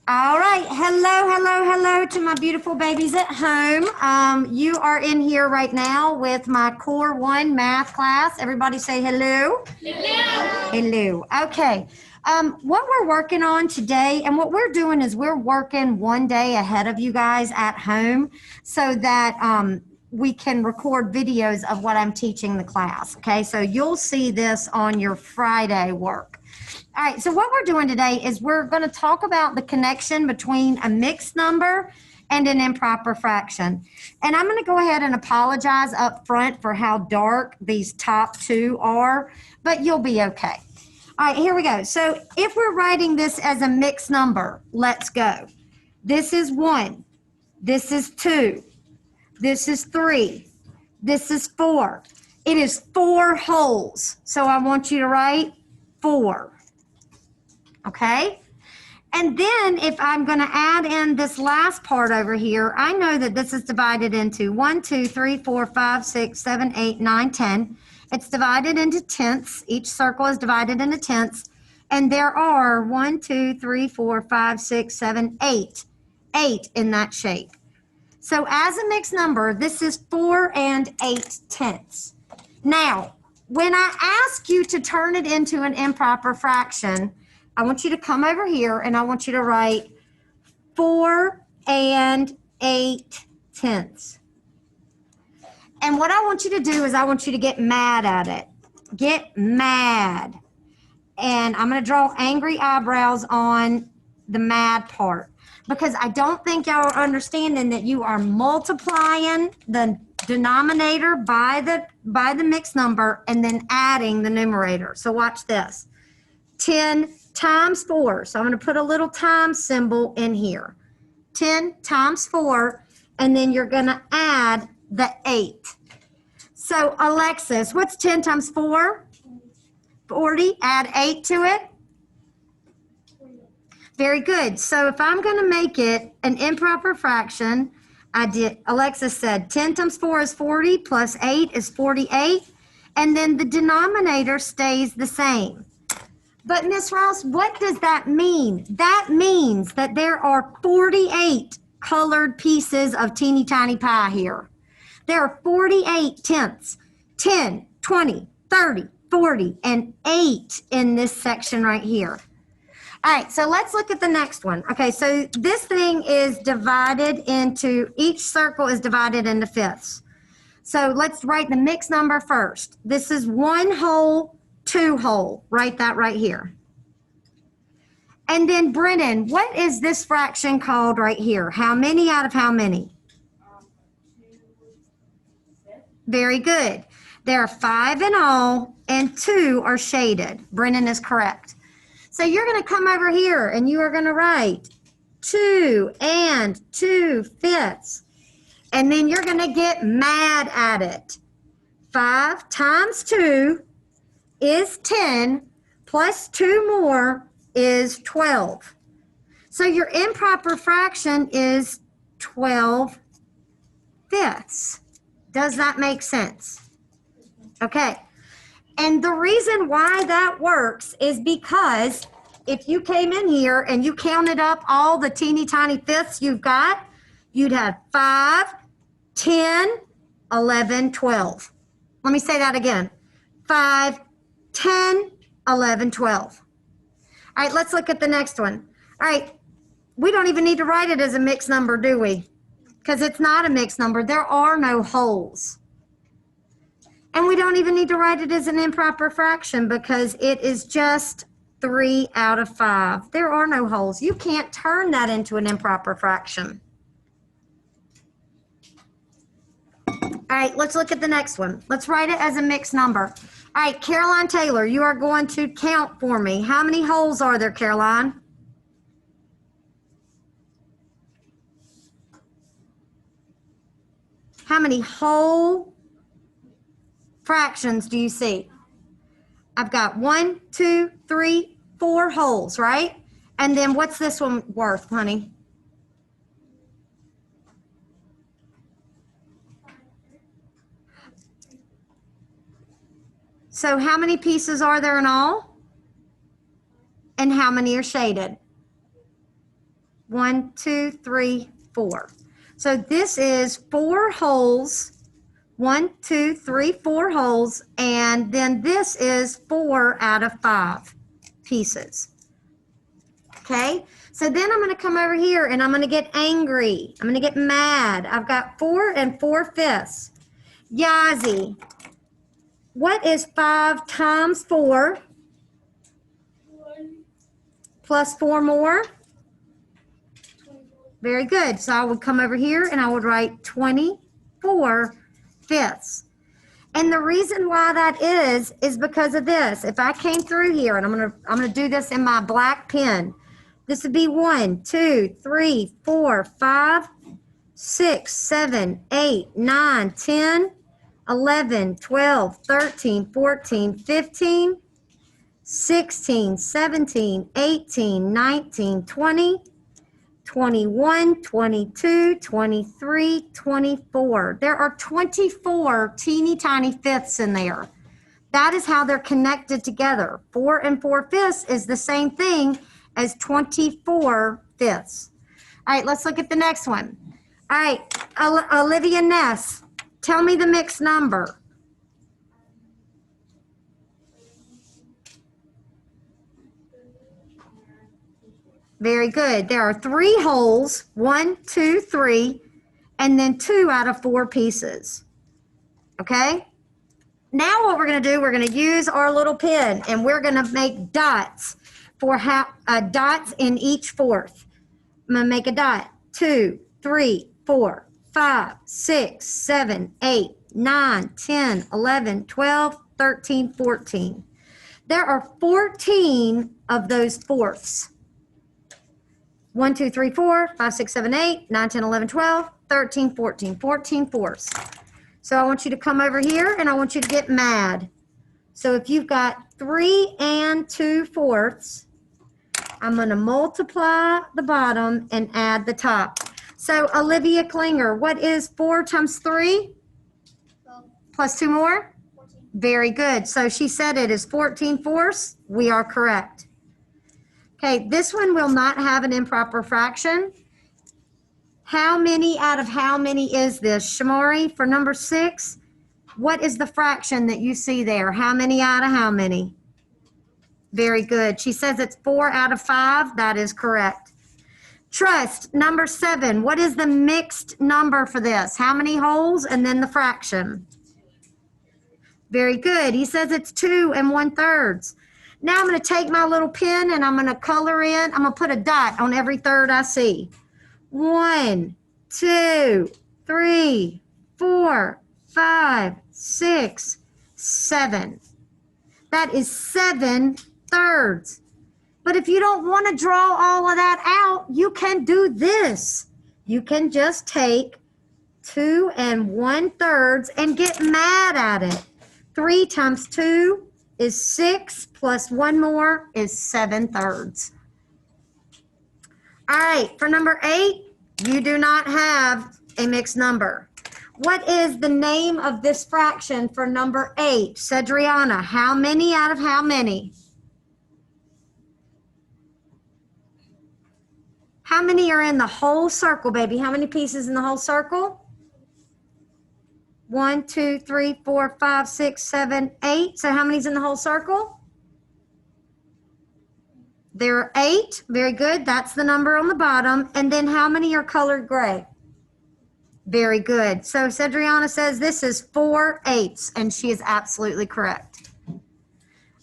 All right. Hello, hello, hello to my beautiful babies at home. You are in here right now with my Core 1 math class. Everybody say hello. Hello. Hello. Okay. What we're working on today and what we're doing is we're working one day ahead of you guys at home so that we can record videos of what I'm teaching the class. Okay. So you'll see this on your Friday work. All right, so what we're doing today is we're going to talk about the connection between a mixed number and an improper fraction. And I'm going to go ahead and apologize up front for how dark these top two are, but you'll be okay. All right, here we go. So if we're writing this as a mixed number, let's go. This is 1. This is 2. This is 3. This is 4. It is 4 wholes. So I want you to write 4. Okay, and then if I'm going to add in this last part over here, I know that this is divided into 1, 2, 3, 4, 5, 6, 7, 8, 9, 10. It's divided into tenths. Each circle is divided into tenths. And there are 1, 2, 3, 4, 5, 6, 7, 8. 8 in that shape. So as a mixed number, this is 4 and 8 tenths. Now, when I ask you to turn it into an improper fraction, I want you to come over here and I want you to write 4 and 8 tenths. And what I want you to do is I want you to get mad at it. Get mad. And I'm going to draw angry eyebrows on the mad part because I don't think y'all are understanding that you are multiplying the denominator by the mixed number and then adding the numerator. So watch this. 10 times 4. So I'm going to put a little times symbol in here. 10 times 4, and then you're going to add the 8. So Alexis, what's 10 times 4? 40. Add 8 to it. Very good. So if I'm going to make it an improper fraction, Alexis said 10 times 4 is 40 plus 8 is 48, and then the denominator stays the same. But Miss Ross, what does that mean? That means that there are 48 colored pieces of teeny tiny pie here. There are 48 tenths, 10, 20, 30, 40, and 8 in this section right here. All right, so let's look at the next one. Okay, so this thing is divided into, each circle is divided into fifths. So let's write the mixed number first. This is 1 whole, 2 whole. Write that right here. And then Brennan, what is this fraction called right here? How many out of how many? Very good. There are 5 in all and 2 are shaded. Brennan is correct. So you're going to come over here and you are going to write 2 and 2 fifths. And then you're going to get mad at it. 5 times 2 is 10, plus 2 more is 12. So your improper fraction is 12 fifths. Does that make sense? Okay. And the reason why that works is because if you came in here and you counted up all the teeny tiny fifths you've got, you'd have 5, 10, 11, 12. Let me say that again. 5, 10, 11, 12. All right, let's look at the next one. All right, we don't even need to write it as a mixed number, do we? Because it's not a mixed number. There are no wholes. And we don't even need to write it as an improper fraction because it is just 3 out of 5. There are no wholes. You can't turn that into an improper fraction. All right, let's look at the next one. Let's write it as a mixed number. All right, Caroline Taylor, you are going to count for me. How many wholes are there, Caroline? How many whole fractions do you see? I've got 1, 2, 3, 4 wholes, right? And then what's this one worth, honey? So how many pieces are there in all? And how many are shaded? 1, 2, 3, 4. So this is 4 wholes. 1, 2, 3, 4 wholes, and then this is 4 out of 5 pieces. Okay, so then I'm going to come over here and I'm going to get angry. I'm going to get mad. I've got 4 and 4/5. Yazi, what is 5 times 4 plus 4 more? Very good. So I would come over here and I would write 24/5. And the reason why that is because of this. If I came through here, and I'm gonna do this in my black pen, this would be 1, 2, 3, 4, 5, 6, 7, 8, 9, 10, 11, 12, 13, 14, 15, 16, 17, 18, 19, 20, 21, 22, 23, 24. There are 24 teeny tiny fifths in there. That is how they're connected together. 4 and 4/5 is the same thing as 24 fifths. All right, let's look at the next one. All right, Olivia Ness, tell me the mixed number. Very good. There are 3 wholes, 1, 2, 3, and then 2 out of 4 pieces. Okay? Now what we're going to do, we're going to use our little pen, and we're going to make dots for dots in each fourth. I'm going to make a dot. 2, 3, 4, 5, 6, 7, 8, 9, 10, 11, 12, 13, 14. There are 14 of those fourths. 1, 2, 3, 4, 5, 6, 7, 8, 9, 10, 11, 12, 13, 14. 14 fourths. So I want you to come over here and I want you to get mad. So if you've got 3 and 2/4, I'm going to multiply the bottom and add the top. So Olivia Klinger, what is 4 times 3? 12. Plus 2 more? 14. Very good. So she said it is 14/4. We are correct. Okay, this one will not have an improper fraction. How many out of how many is this? Shamari, for number 6, what is the fraction that you see there? How many out of how many? Very good. She says it's 4 out of 5. That is correct. Trust, number 7, what is the mixed number for this? How many wholes and then the fraction? Very good. He says it's 2 and 1/3. Now I'm going to take my little pen and I'm going to color in. I'm going to put a dot on every third I see. 1, 2, 3, 4, 5, 6, 7. That is 7/3. But if you don't want to draw all of that out, you can do this. You can just take 2 and 1/3 and get mad at it. 3 times 2 is 6, plus 1 more is 7/3. All right, for number 8, you do not have a mixed number. What is the name of this fraction for number 8? Cedriana, how many out of how many? How many are in the whole circle, baby? How many pieces in the whole circle? 1, 2, 3, 4, 5, 6, 7, 8. So how many's in the whole circle? There are 8. Very good. That's the number on the bottom. And then how many are colored gray? Very good. So Cedriana says this is 4/8, and she is absolutely correct. All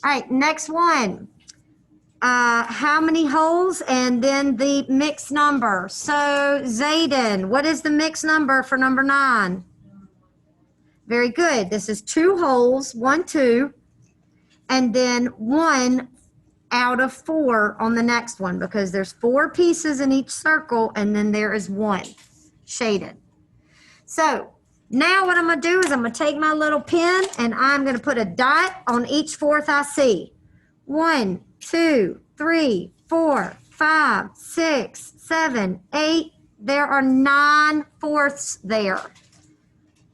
right, next one. How many holes and then the mixed number? So Zayden, what is the mixed number for number 9? Very good. This is 2 holes, 1, 2, and then 1 out of 4 on the next one because there's 4 pieces in each circle and then there is 1 shaded. So now what I'm going to do is I'm going to take my little pen and I'm going to put a dot on each fourth I see. 1, 2, 3, 4, 5, 6, 7, 8. There are 9 fourths there.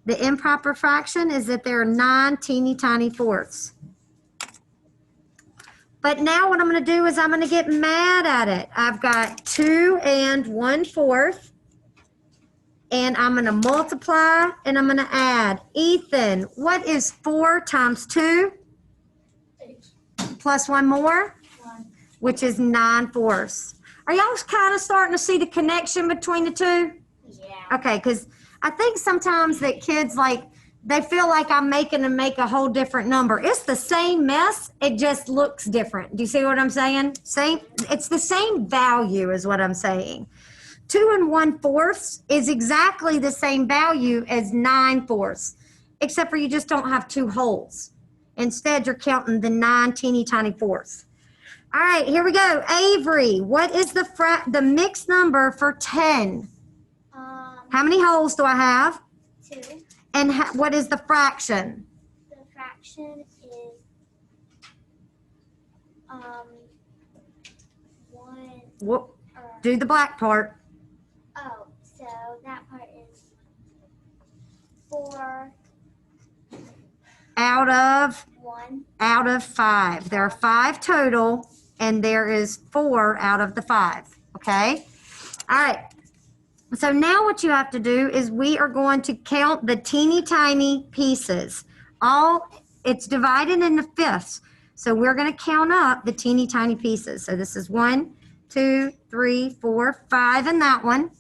The improper fraction is that there are 9 teeny tiny fourths. But now what I'm going to do is I'm going to get mad at it. I've got 2 and 1/4. And I'm going to multiply and I'm going to add. Ethan, what is 4 times 2? 8. Plus 1 more? 1. Which is 9/4. Are y'all kind of starting to see the connection between the two? Yeah. Okay, because I think sometimes that kids, like, they feel like I'm making them make a whole different number. It's the same mess, it just looks different. Do you see what I'm saying? Same, it's the same value is what I'm saying. 2 and 1/4 is exactly the same value as 9/4, except for you just don't have 2 wholes. Instead, you're counting the 9 teeny tiny fourths. All right, here we go. Avery, what is the mixed number for 10? How many holes do I have? 2. And what is the fraction? The fraction is 1. What? Do the black part. Oh, so that part is 4 Out of? 1. Out of 5. There are 5 total, and there is 4 out of the 5. Okay? All right. So now what you have to do is we are going to count the teeny tiny pieces. It's divided into fifths. So we're going to count up the teeny tiny pieces. So this is 1, 2, 3, 4, 5 in that one.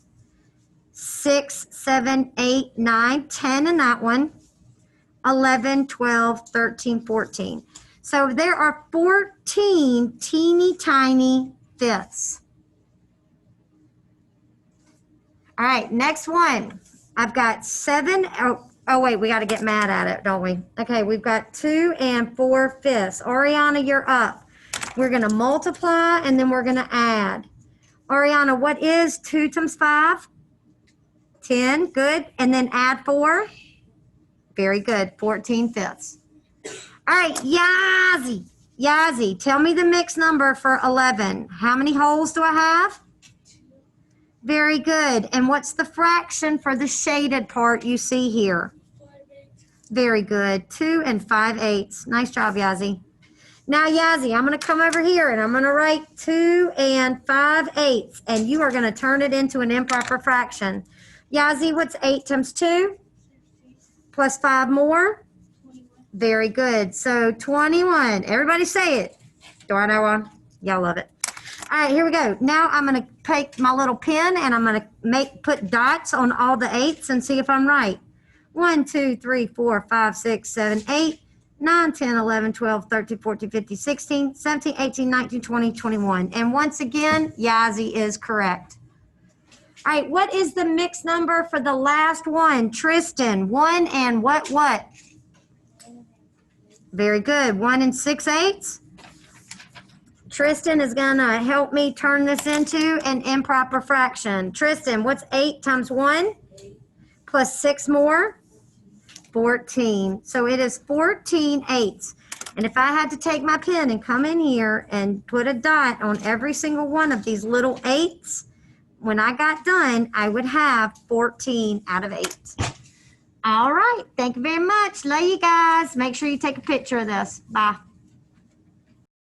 6, 7, 8, 9, 10 in that one. 11, 12, 13, 14. So there are 14 teeny tiny fifths. All right, next one. I've got 7. Oh wait, we got to get mad at it, don't we? Okay, we've got 2 and 4/5. Oriana, you're up. We're going to multiply and then we're going to add. Oriana, what is 2 times 5? 10, good. And then add 4. Very good, 14/5. All right, Yazzie, tell me the mixed number for 11. How many holes do I have? Very good. And what's the fraction for the shaded part you see here? 5/8. Very good. 2 and 5/8. Nice job, Yazzie. Now, Yazzie, I'm going to come over here and I'm going to write 2 and 5/8. And you are going to turn it into an improper fraction. Yazzie, what's 8 times 2? 16. Plus 5 more? 21. Very good. So 21. Everybody say it. Do I know one? Y'all love it. All right, here we go. Now I'm going to take my little pen and I'm going to put dots on all the 8s and see if I'm right. 1, 2, 3, 4, 5, 6, 7, 8, 9, 10, 11, 12, 13, 14, 15, 16, 17, 18, 19, 20, 21. And once again, Yazzie is correct. All right, what is the mixed number for the last one? Tristan, 1 and what? Very good. 1 and 6/8. Tristan is going to help me turn this into an improper fraction. Tristan, what's 8 times 1? 8. Plus 6 more? 14. So it is 14/8. And if I had to take my pen and come in here and put a dot on every single one of these little 8s, when I got done, I would have 14 out of 8. All right. Thank you very much. Love you guys. Make sure you take a picture of this. Bye.